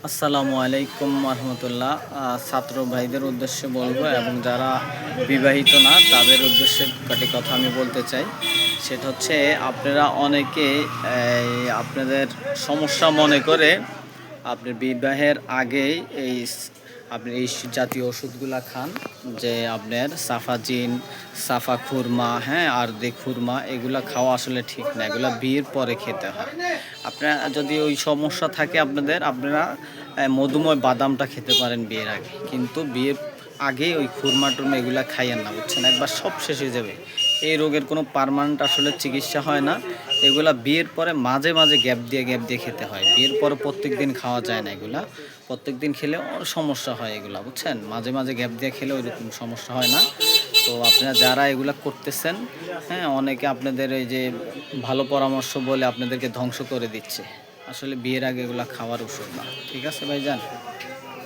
আসসালামু আলাইকুম রহমতুল্লাহ। ছাত্র ভাইদের উদ্দেশ্যে বলবো এবং যারা বিবাহিত না তাদের উদ্দেশ্যে কটি কথা আমি বলতে চাই। সেটা হচ্ছে আপনারা অনেকে আপনাদের সমস্যা মনে করে আপনি বিবাহের আগেই আপনি এই জাতীয় ওষুধগুলা খান, যে আপনার সাফাজিন, সাফা খুরমা, হ্যাঁ, আরদি খুরমা, এগুলা খাওয়া আসলে ঠিক না। এগুলা বিয়ের পরে খেতে হয়। আপনার যদি ওই সমস্যা থাকে আপনারা মধুময় বাদামটা খেতে পারেন বিয়ের আগে, কিন্তু বিয়ের আগে ওই খুরমা টুরমা এগুলা খাইয়েন না, বুঝছেন? একবার সব শেষ হয়ে যাবে। এই রোগের কোনো পার্মানেন্ট আসলে চিকিৎসা হয় না। এগুলা বিয়ের পরে মাঝে মাঝে গ্যাপ দিয়ে খেতে হয়। বিয়ের পরে প্রত্যেক দিন খাওয়া যায় না। এগুলা প্রত্যেক দিন খেলে সমস্যা হয় এগুলা, বুঝছেন? মাঝে মাঝে গ্যাপ দিয়ে খেলে ওইরকম সমস্যা হয় না। তো আপনারা যারা এগুলা করতেছেন, হ্যাঁ, অনেকে আপনাদের এই যে ভালো পরামর্শ বলে আপনাদেরকে ধ্বংস করে দিচ্ছে। আসলে বিয়ের আগে এগুলা খাওয়ার ওষুধ না। ঠিক আছে ভাইজান?